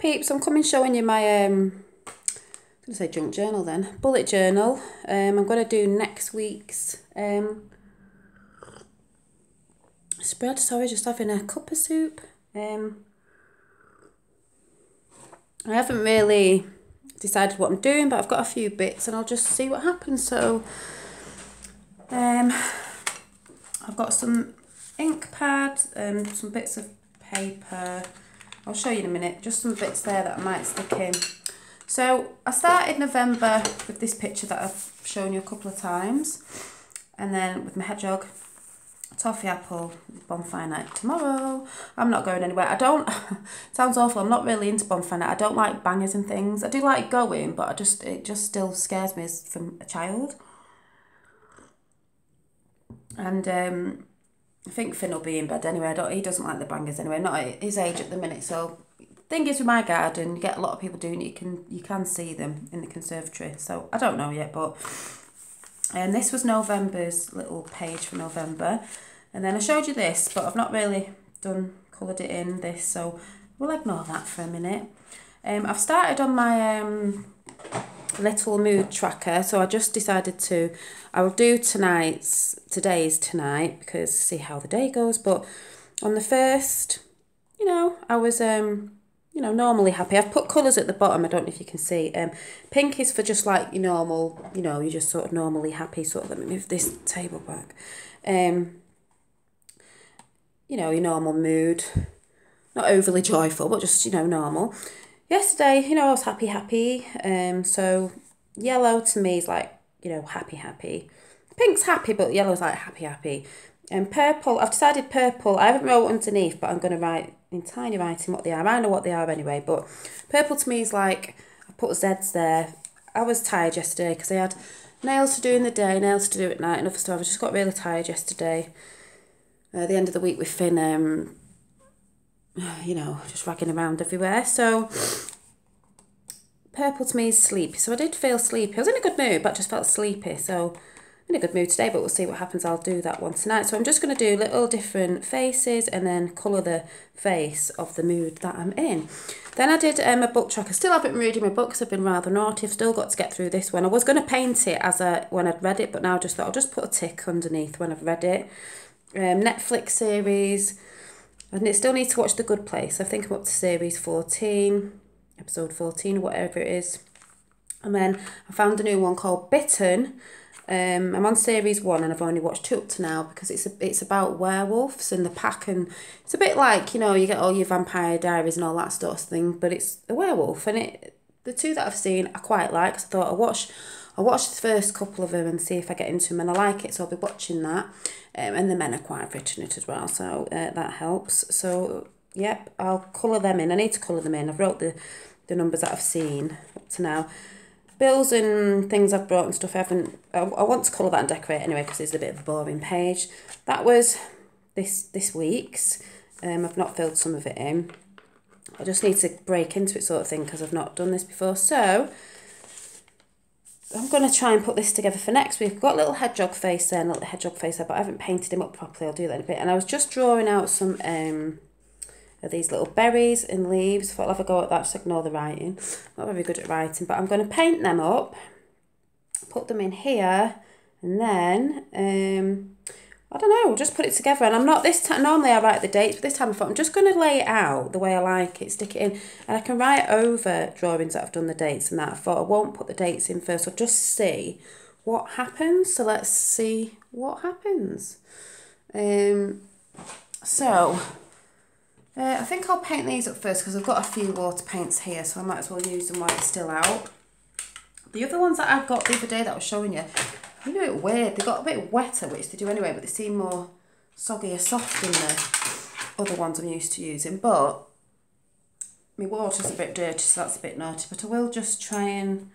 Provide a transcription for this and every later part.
peeps, I'm coming showing you my, I'm going to say junk journal then, bullet journal. I'm going to do next week's spread. Sorry, just having a cup of soup. I haven't really decided what I'm doing, but I've got a few bits and I'll just see what happens. So I've got some ink pads and some bits of paper. I'll show you in a minute, just some bits there that I might stick in. So I started November with this picture that I've shown you a couple of times, and then with my hedgehog, toffee apple, bonfire night tomorrow. I'm not going anywhere. I don't, sounds awful, I'm not really into bonfire night. I don't like bangers and things. I do like going, but it just still scares me as from a child. And I think Finn will be in bed anyway. He doesn't like the bangers anyway, not at his age at the minute. So thing is with my garden, you get a lot of people doing it. You can see them in the conservatory. So I don't know yet, but this was November's little page for November. And then I showed you this, but I've not really coloured it in this, so we'll ignore that for a minute. I've started on my little mood tracker, so I just decided I will do today's tonight, because see how the day goes. But on the first, I was normally happy. I've put colours at the bottom, I don't know if you can see. Pink is for just like your normal, you're just sort of normally happy, sort of. Let me move this table back. Your normal mood, not overly joyful, but just, normal. Yesterday, I was happy. So yellow to me is like, happy. Pink's happy, but yellow's like happy. And purple, I've decided purple, I haven't wrote underneath, but I'm going to write in tiny writing what they are. I know what they are anyway, but purple to me is like, I put Zs there. I was tired yesterday because I had nails to do in the day, nails to do at night and other stuff. I just got really tired yesterday. The end of the week with Finn, just ragging around everywhere. So purple to me is sleepy. So I did feel sleepy. I was in a good mood, but just felt sleepy. So I'm in a good mood today, but we'll see what happens. I'll do that one tonight. So I'm just going to do little different faces and then colour the face of the mood that I'm in. Then I did a book tracker. Still haven't been reading my books. I've been rather naughty. I've still got to get through this one. I was going to paint it when I'd read it, but now I just thought I'll just put a tick underneath when I've read it. Netflix series. And it still needs to watch The Good Place. I think I'm up to series 14, episode 14, whatever it is. And then I found a new one called Bitten. I'm on series 1 and I've only watched 2 up to now because it's about werewolves in the pack, and it's a bit like, you get all your Vampire Diaries and all that sort of thing, but it's a werewolf. And the 2 that I've seen I quite like, so I thought I'll watch the first couple of them and see if I get into them, and I like it, so I'll be watching that. And the men are quite rich in it as well, so that helps. So, yep, I'll colour them in. I need to colour them in. I've wrote the numbers that I've seen up to now. Bills and things I've brought and stuff, I want to colour that and decorate anyway, because it's a bit of a boring page. That was this week's. I've not filled some of it in. I just need to break into it sort of thing, because I've not done this before. So I'm going to try and put this together for next week. I've got a little hedgehog face there and a little hedgehog face there, but I haven't painted him up properly. I'll do that in a bit. And I was just drawing out some of these little berries and leaves. If I'll have a go at that, just ignore the writing. I'm not very good at writing, but I'm going to paint them up, put them in here, and then, I don't know, just put it together. And I'm not this time, normally I write the dates, but this time I thought I'm just going to lay it out the way I like it, stick it in, and I can write over drawings that I've done the dates and that. I thought I won't put the dates in first, I'll just see what happens. So let's see what happens. I think I'll paint these up first, because I've got a few water paints here, so I might as well use them while it's still out. The other ones that I got the other day that I was showing you, a bit weird. They got a bit wetter, which they do anyway, but they seem more soggy or soft than the other ones I'm used to using. But my water's a bit dirty, so that's a bit naughty. But I will just try and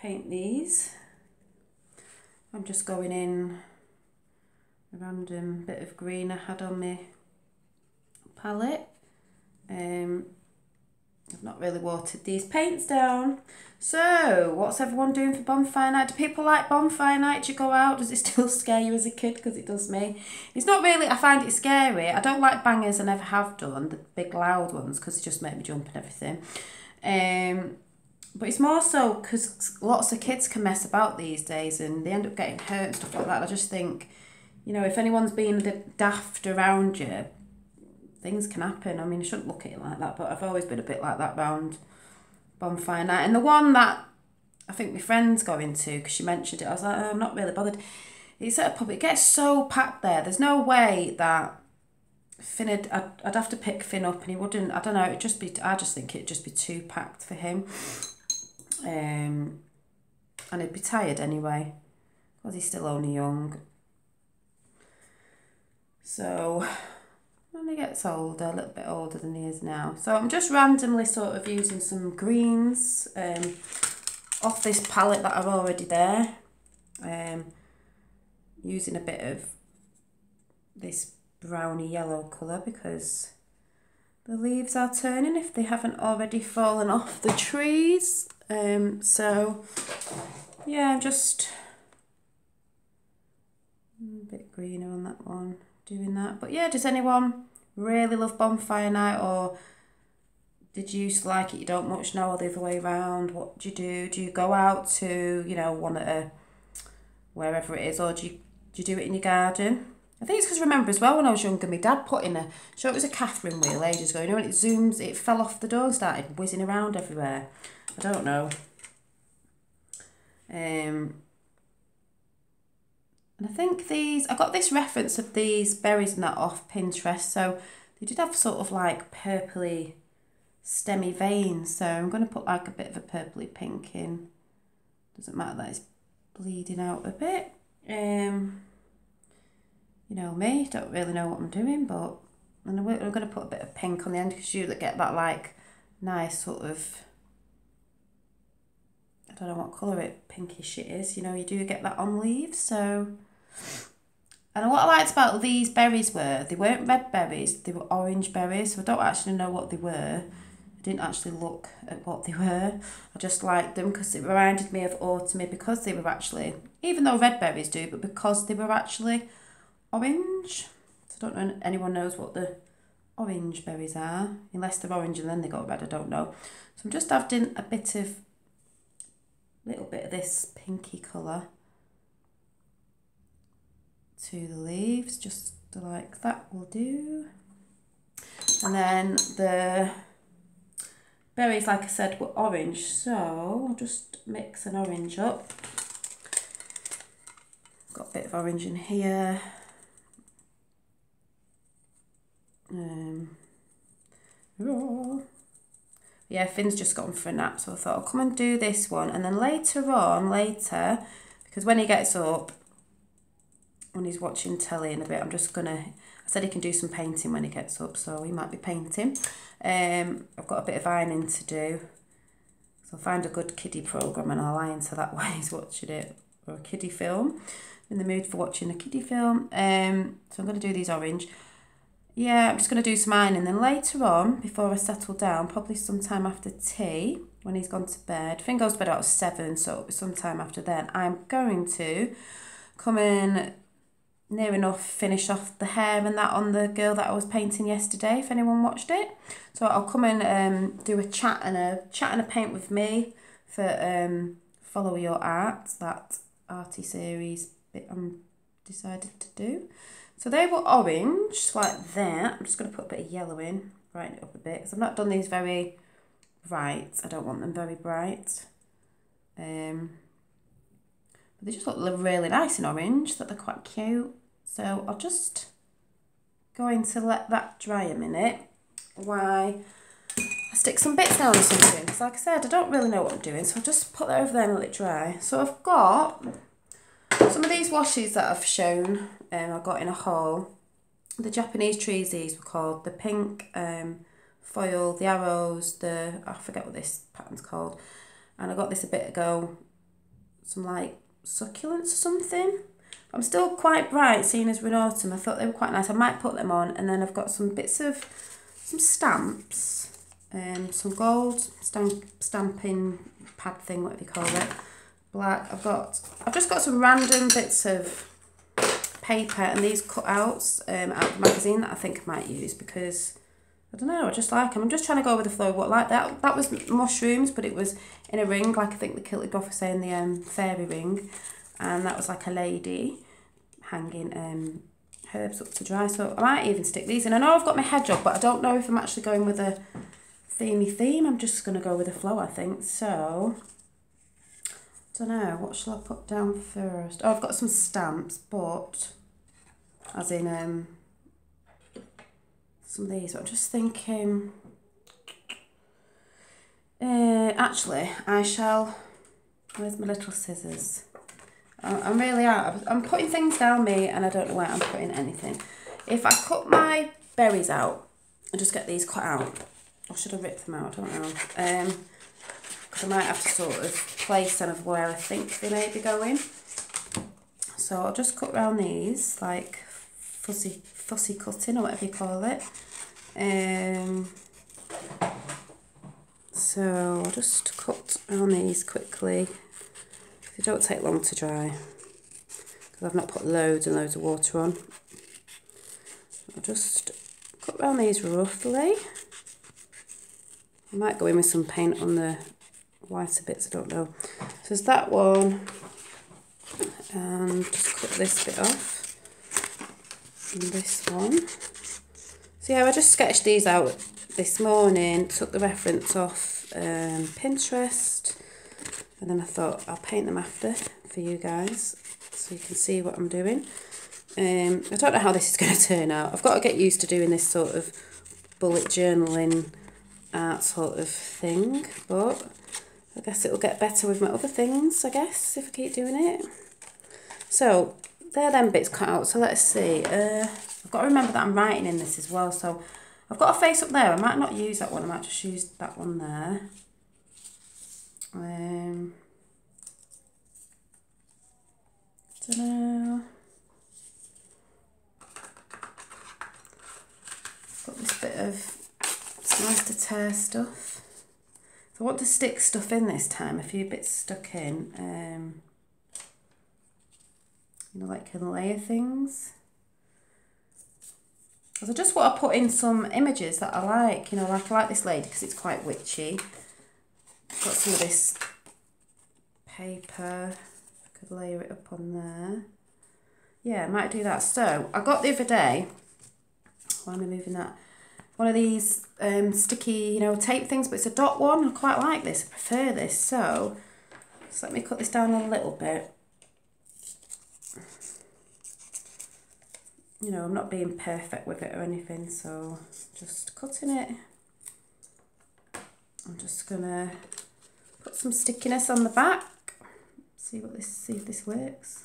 paint these. I'm just going in a random bit of green I had on my palette. I've not really watered these paints down. So, what's everyone doing for bonfire night? Do people like bonfire night? Do you go out? Does it still scare you as a kid? Because it does me. It's not really, I find it scary. I don't like bangers, I never have done, the big loud ones, because they just make me jump and everything. But it's more so because lots of kids can mess about these days and they end up getting hurt and stuff like that. I just think, you know, if anyone's being a bit daft around you, things can happen. I mean, I shouldn't look at it like that, but I've always been a bit like that round bonfire night. And the one that I think my friend's going to, because she mentioned it, I was like, oh, I'm not really bothered. It's at a pub, it gets so packed there. There's no way that Finn, I'd have to pick Finn up and he wouldn't, I don't know, it'd just be, I just think it'd just be too packed for him. And he'd be tired anyway, because he's still only young. So when he gets older, a little bit older than he is now. So I'm just randomly sort of using some greens off this palette that are already there. Using a bit of this browny yellow colour because the leaves are turning if they haven't already fallen off the trees. So yeah, I'm just a bit greener on that one, doing that. But yeah, does anyone really love bonfire night, or did you used to like it, you don't much know, or the other way around? What do you do? Do you go out to, you know, one at a, wherever it is, or do you do it in your garden? I think it's because I remember as well when I was younger, my dad put in a, sure it was a Catherine wheel ages ago, you know, when it zooms, it fell off the door and started whizzing around everywhere. I don't know. And I think these, I got this reference of these berries and that off Pinterest, so they did have sort of like purpley stemmy veins, so I'm going to put like a bit of a purpley pink in. Doesn't matter that it's bleeding out a bit. You know me, don't really know what I'm doing, but I'm going to put a bit of pink on the end because you get that like nice sort of, I don't know what colour it pinkish it is, you know, you do get that on leaves. So, and what I liked about these berries were, they weren't red berries, they were orange berries, so I don't actually know what they were. I didn't actually look at what they were. I just liked them because it reminded me of autumn, because they were actually, even though red berries do, but because they were actually orange. So I don't know if anyone knows what the orange berries are, unless they're orange and then they got red, I don't know. So I'm just adding a little bit of this pinky colour to the leaves, just like that will do. And then the berries, like I said, were orange, so I'll just mix an orange up. Got a bit of orange in here. Yeah, Finn's just gone for a nap, so I thought I'll come and do this one, and then later, because when he gets up, when he's watching telly in a bit, I'm just gonna, I said he can do some painting when he gets up, so he might be painting. I've got a bit of ironing to do, so I'll find a good kiddie programme and I'll iron to that while he's watching it, or a kiddie film. I'm in the mood for watching a kiddie film. So I'm going to do these orange. Yeah, I'm just going to do some ironing, then later on, before I settle down, probably sometime after tea, when he's gone to bed, Finn goes to bed about 7, so it'll be sometime after then, I'm going to come in near enough finish off the hair and that on the girl that I was painting yesterday, if anyone watched it. So I'll come in do a chat and a paint with me for Follow Your Art, that arty series bit I'm decided to do. So they were orange, like that. I'm just going to put a bit of yellow in, brighten it up a bit, because I've not done these very bright. I don't want them very bright. But they just look really nice in orange, that they're quite cute. So I'll just going to let that dry a minute while I stick some bits down or something. Because like I said, I don't really know what I'm doing, so I'll just put that over there and let it dry. So I've got some of these washes that I've shown, I got in a haul. The Japanese trees, these were called. The pink foil, the arrows, I forget what this pattern's called. And I got this a bit ago, some like succulents or something. I'm still quite bright, seeing as we're in autumn. I thought they were quite nice. I might put them on. And then I've got some bits of, some stamps. some gold stamping pad thing, whatever you call it, black. I've just got some random bits of paper and these cutouts out of the magazine that I think I might use because I don't know, I just like them. I'm just trying to go with the flow. What like that was mushrooms, but it was in a ring, like I think the Kilted Goth was saying, the fairy ring, and that was like a lady hanging herbs up to dry. So I might even stick these in. I know I've got my hedgehog, but I don't know if I'm actually going with a themey theme. I'm just going to go with the flow, I think. So I don't know, what shall I put down first? Oh, I've got some stamps, but as in some of these. But I'm just thinking, actually, I shall, where's my little scissors? I'm really out. I'm putting things down me and I don't know where I'm putting anything. If I cut my berries out and just get these cut out, or should I rip them out? I don't know. Because I might have to sort of place them of where I think they may be going. So I'll just cut around these, like fussy cutting or whatever you call it. So I'll just cut around these quickly. They don't take long to dry because I've not put loads and loads of water on. I'll just cut around these roughly. I might go in with some paint on the whiter bits, I don't know. So there's that one, and just cut this bit off, and this one. So yeah, I just sketched these out this morning, took the reference off Pinterest, and then I thought I'll paint them after for you guys so you can see what I'm doing. I don't know how this is going to turn out. I've got to get used to doing this sort of bullet journaling art sort of thing, but I guess it'll get better with my other things, I guess, if I keep doing it. So they're them bits cut out. So let's see. I've got to remember that I'm writing in this as well. So I've got a face up there. I might not use that one. I might just use that one there. Don't know. Got this bit of, it's nice to tear stuff. So I want to stick stuff in this time, a few bits stuck in. You know, like can layer things. Because I just want to put in some images that I like, you know, like I like this lady because it's quite witchy. Got some of this paper, I could layer it up on there. Yeah, I might do that. So I got the other day, why am I moving that? One of these sticky, you know, tape things, but it's a dot one. I quite like this, I prefer this. So just let me cut this down a little bit. You know, I'm not being perfect with it or anything, so just cutting it. I'm just gonna put some stickiness on the back. See if this works.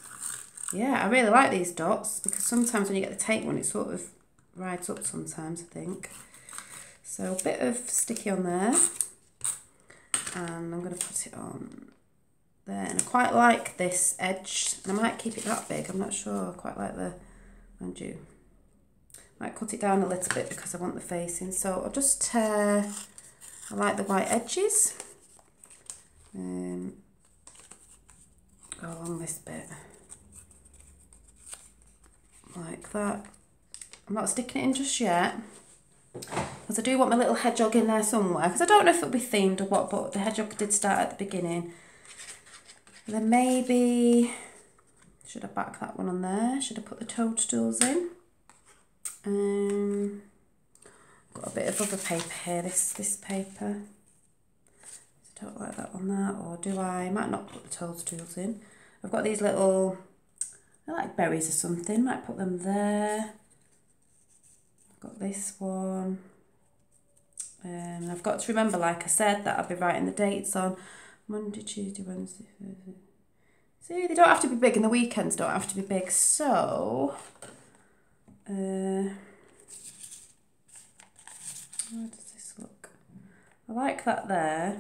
Yeah, I really like these dots because sometimes when you get the tape one, it sort of rides up sometimes, I think. So a bit of sticky on there, and I'm gonna put it on there. And I quite like this edge, and I might keep it that big. I'm not sure. I quite like the, mind you, might cut it down a little bit because I want the facing. So I'll just tear. I like the white edges. Go along this bit like that. I'm not sticking it in just yet because I do want my little hedgehog in there somewhere, because I don't know if it'll be themed or what, but the hedgehog did start at the beginning. And then maybe, should I back that one on there? Should I put the toadstools in? Got a bit of other paper here, this paper. I don't like that on that, or do I? Might not put the toadstools in. I've got these little, I like berries or something, might put them there. I've got this one. And I've got to remember, like I said, that I'll be writing the dates on Monday, Tuesday, Wednesday, Thursday. See, they don't have to be big and the weekends don't have to be big, so how does this look? I like that there.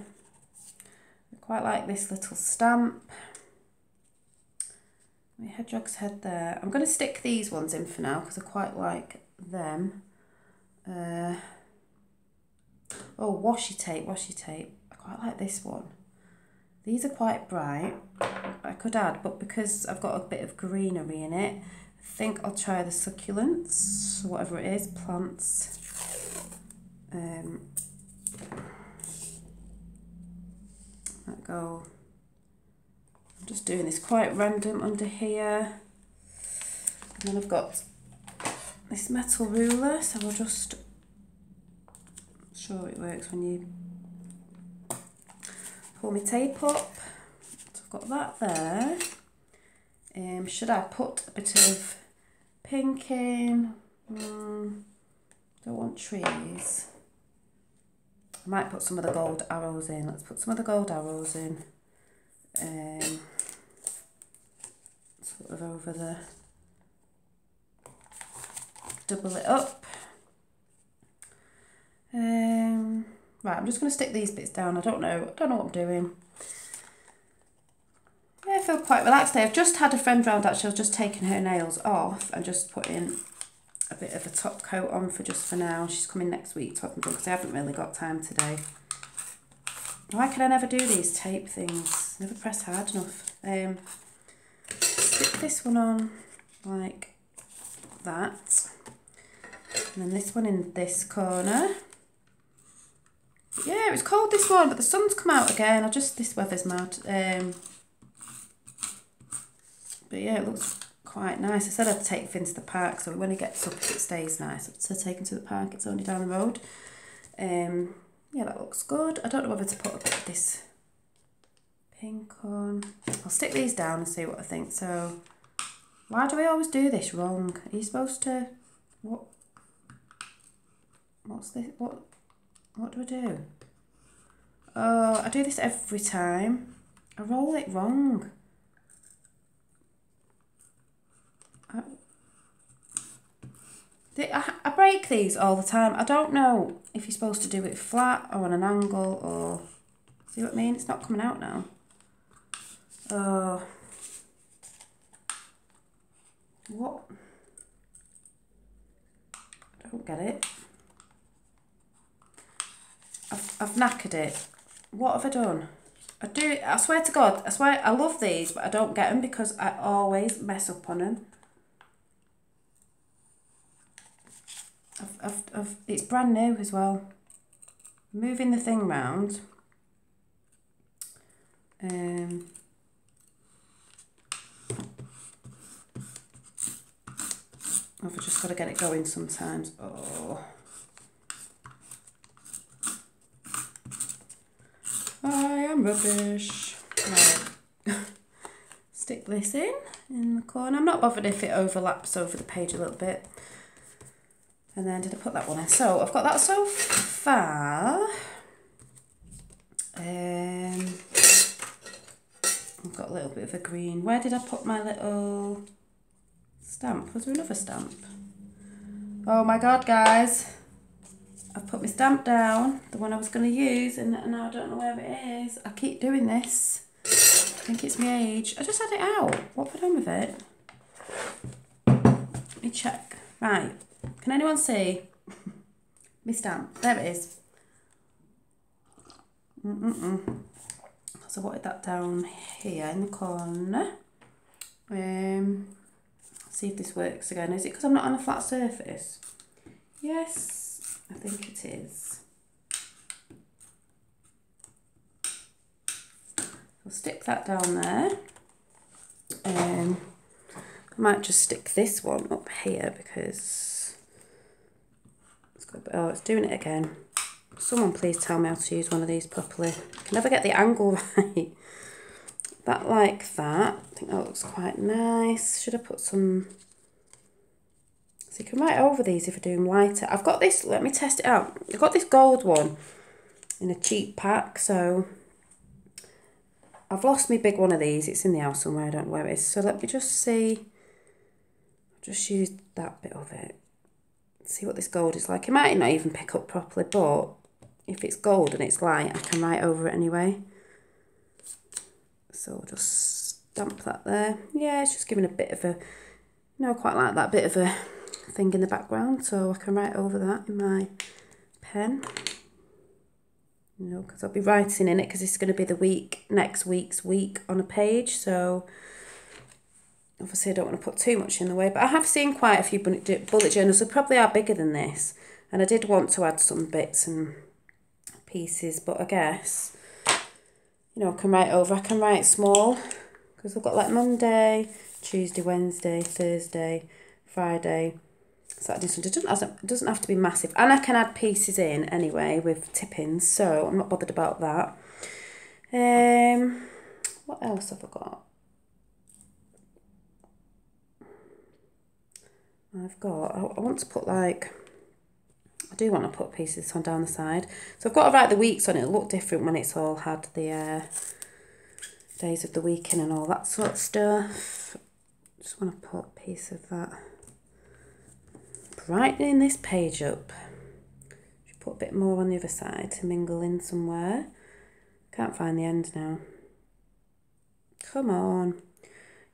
I quite like this little stamp. My hedgehog's head there. I'm going to stick these ones in for now because I quite like them. Oh, washi tape, washi tape. I quite like this one. These are quite bright. I could add, but because I've got a bit of greenery in it, I think I'll try the succulents, whatever it is, plants. Let go. I'm just doing this quite random under here. And then I've got this metal ruler, so I'll just show it works when you pull my tape up. So I've got that there. Should I put a bit of pink in? Don't want trees. I might put some of the gold arrows in. Let's put some of the gold arrows in. Sort of over the, double it up. Right, I'm just going to stick these bits down. I don't know what I'm doing. Yeah, I feel quite relaxed today. I've just had a friend round actually. I was just taking her nails off and just putting a bit of a top coat on for now. She's coming next week to have them done because I haven't really got time today. Why can I never do these tape things? Never press hard enough. Stick this one on like that. And then this one in this corner. Yeah, it was cold this morning, but the sun's come out again. This weather's mad. But yeah, it looks quite nice. I said I'd take Finn to the park, so when he gets up, if it stays nice, I'd take him to the park. It's only down the road. Yeah, that looks good. I don't know whether to put a bit of this pink on. I'll stick these down and see what I think. So, why do we always do this wrong? Are you supposed to... What's this? What do I do? Oh, I do this every time. I roll it wrong. I break these all the time. I don't know if you're supposed to do it flat or on an angle or... See what I mean? It's not coming out now. Oh. What? I don't get it. I've knackered it. What have I done? I do it, I swear to God, I swear I love these, but I don't get them because I always mess up on them. It's brand new as well. Moving the thing round. I've just got to get it going sometimes. Oh. I am rubbish. Right. Stick this in the corner. I'm not bothered if it overlaps over the page a little bit. And then did I put that one in? So I've got that so far. I've got a little bit of a green. Where did I put my little stamp? Was there another stamp? Oh my God, guys. I've put my stamp down, the one I was going to use, and now I don't know where it is. I keep doing this. I think it's my age. I just had it out. What have I done with it? Let me check. Right. Can anyone see my stamp? There it is. So I wanted that down here in the corner. See if this works again. Is it because I'm not on a flat surface? Yes, I think it is. I'll stick that down there. I might just stick this one up here because oh, it's doing it again. Someone please tell me how to use one of these properly. I can never get the angle right. That like that. I think that looks quite nice. Should I put some... So you can write over these if I do them lighter. I've got this, let me test it out. I've got this gold one in a cheap pack, so... I've lost my big one of these. It's in the house somewhere, I don't know where it is. So let me just see. I'll just use that bit of it. See what this gold is like. It might not even pick up properly, but if it's gold and it's light, I can write over it anyway. So I'll just stamp that there. Yeah, it's just giving a bit of a, you know, I quite like that bit of a thing in the background, so I can write over that in my pen. you know, because I'll be writing in it because it's going to be the next week's week on a page. So obviously I don't want to put too much in the way, but I have seen quite a few bullet journals. They probably are bigger than this. And I did want to add some bits and pieces, but I guess, you know, I can write small because I've got like Monday, Tuesday, Wednesday, Thursday, Friday, Saturday, Sunday. It doesn't have to be massive. And I can add pieces in anyway with tip-ins, so I'm not bothered about that. What else have I got? I want to put like, I do want to put pieces on down the side. So I've got to write the weeks on it. It'll look different when it's all had the days of the week in and all that sort of stuff. Just want to put a piece of that. Brightening this page up. Should put a bit more on the other side to mingle in somewhere. Can't find the end now. Come on.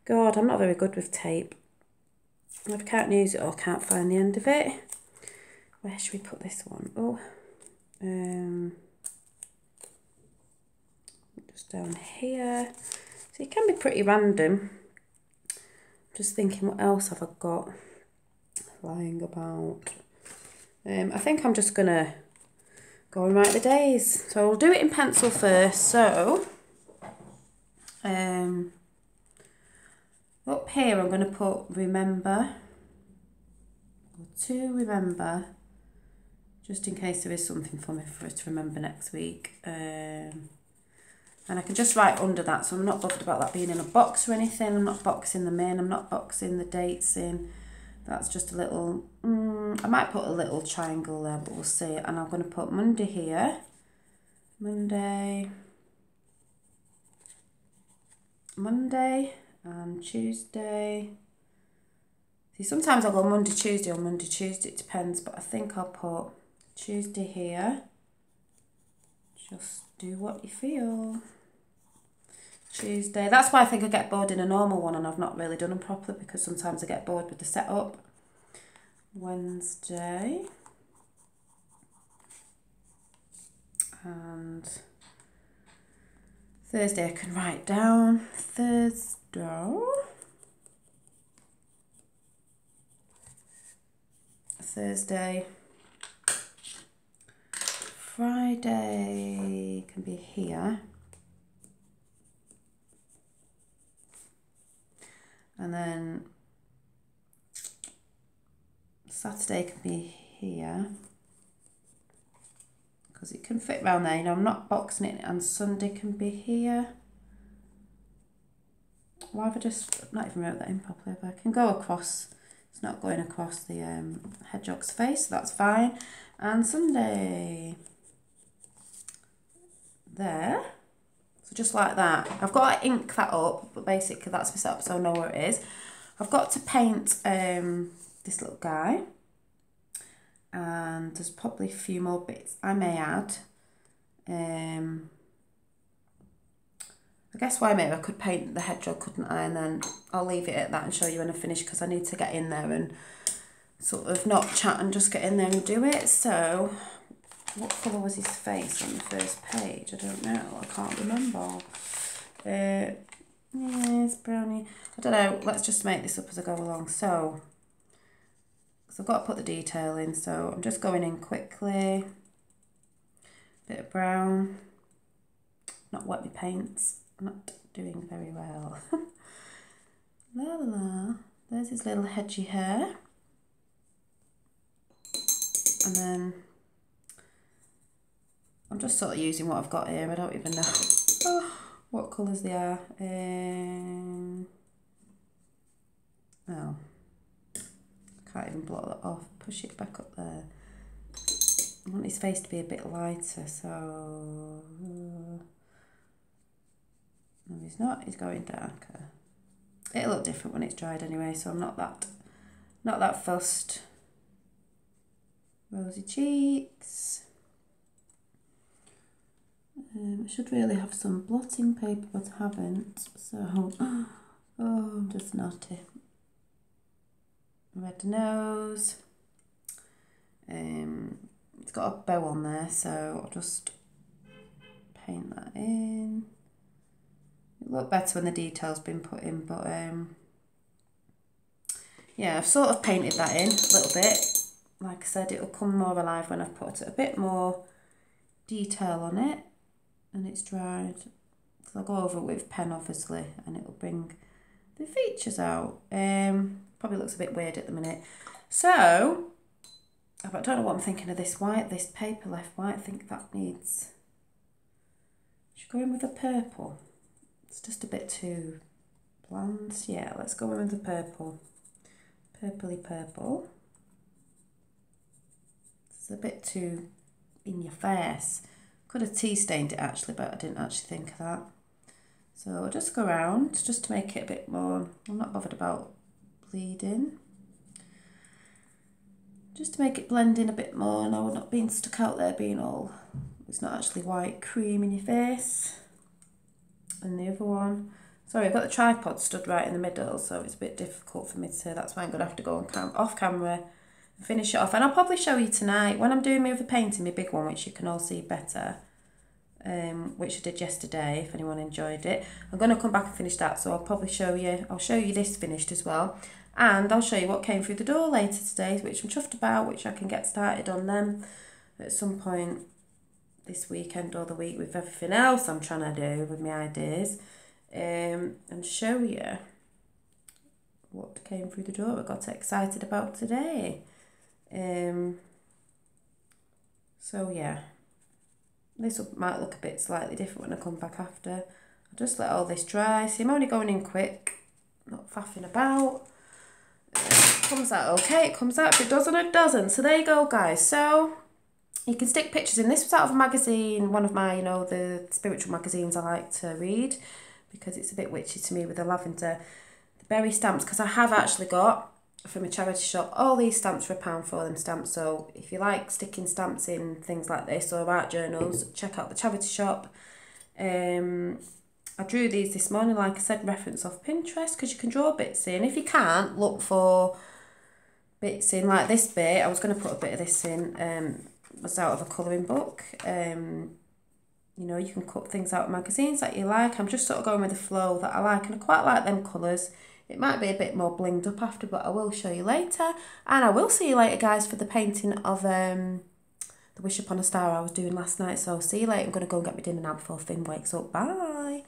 God, I'm not very good with tape. If I can't use it or can't find the end of it. Where should we put this one? Oh, just down here. So it can be pretty random. Just thinking, what else have I got lying about? I think I'm just gonna go and write the days. So I'll do it in pencil first. So, up here I'm gonna put remember, or to remember. Just in case there is something for me for us to remember next week. And I can just write under that, so I'm not bothered about that being in a box or anything. I'm not boxing them in, I'm not boxing the dates in. That's just a little, I might put a little triangle there, but we'll see. And I'm going to put Monday here. Monday, and Tuesday. See, sometimes I'll go Monday, Tuesday, or Monday, Tuesday, it depends, but I think I'll put Tuesday here. Just do what you feel. Tuesday. That's why I think I get bored in a normal one and I've not really done them properly, because sometimes I get bored with the setup. Wednesday. And Thursday I can write down. Thursday. Friday can be here. And then Saturday can be here. Because it can fit around there, you know, I'm not boxing it, and Sunday can be here. Why have I just not even wrote that in properly? But I can go across, it's not going across the hedgehog's face, so that's fine. And Sunday. There. So just like that. I've got to ink that up, but basically that's my setup, so I know where it is. I've got to paint this little guy. And there's probably a few more bits I may add. I guess why maybe I could paint the hedgehog, couldn't I? And then I'll leave it at that and show you when I finish, because I need to get in there and sort of not chat and just get in there and do it. So, what colour was his face on the first page? I don't know. I can't remember. Yeah, it's brownie. I don't know. Let's just make this up as I go along. So I've got to put the detail in. So I'm just going in quickly. Bit of brown. Not wet my paints. I'm not doing very well. La la la. There's his little hedgy hair. And then I'm just sort of using what I've got here. I don't even know what colours they are. Oh, can't even block that off. Push it back up there. I want his face to be a bit lighter, so no, he's not. He's going darker. It'll look different when it's dried anyway, so I'm not that fussed. Rosy cheeks. I should really have some blotting paper, but I haven't, so oh, I'm just naughty. Red nose. It's got a bow on there, so I'll just paint that in. It looked better when the detail's been put in, but yeah, I've sort of painted that in a little bit. Like I said, it'll come more alive when I've put a bit more detail on it and it's dried. So I'll go over it with pen, obviously, and it'll bring the features out. Probably looks a bit weird at the minute. So, I don't know what I'm thinking of this white, this paper left white. I think that needs, should go in with a purple. It's just a bit too bland. Yeah, let's go in with the purple. Purpley purple. It's a bit too in your face. Could have tea stained it actually, but I didn't actually think of that. So I'll just go around just to make it a bit more, I'm not bothered about bleeding. Just to make it blend in a bit more, and I'm not being stuck out there being all, it's not actually white cream in your face. And the other one, sorry, I've got the tripod stood right in the middle, so it's a bit difficult for me to say. That's why I'm going to have to go on off camera and finish it off. And I'll probably show you tonight when I'm doing my other painting, my big one, which you can all see better, which I did yesterday, if anyone enjoyed it. I'm going to come back and finish that, so I'll probably show you, I'll show you this finished as well. And I'll show you what came through the door later today, which I'm chuffed about, which I can get started on them at some point this weekend or the week with everything else I'm trying to do with my ideas, and show you what came through the door I got excited about today. So yeah, this might look a bit slightly different when I come back after. I'll just let all this dry. See, I'm only going in quick, not faffing about. It comes out okay, it comes out, if it doesn't, it doesn't. So there you go, guys. So you can stick pictures in. This was out of a magazine, one of my, you know, the spiritual magazines I like to read, because it's a bit witchy to me with the lavender. The berry stamps, because I have actually got, from a charity shop, all these stamps for £1 for them stamps. So if you like sticking stamps in things like this, or art journals, check out the charity shop. I drew these this morning, like I said, reference off Pinterest, because you can draw bits in. If you can't, look for bits in, like this bit. I was going to put a bit of this in, was out of a colouring book. You know, you can cut things out of magazines that you like. I'm just sort of going with the flow that I like, and I quite like them colours. It might be a bit more blinged up after, but I will show you later. And I will see you later, guys, for the painting of the Wish Upon a Star I was doing last night. So see you later. I'm going to go and get my dinner now before Finn wakes up. Bye.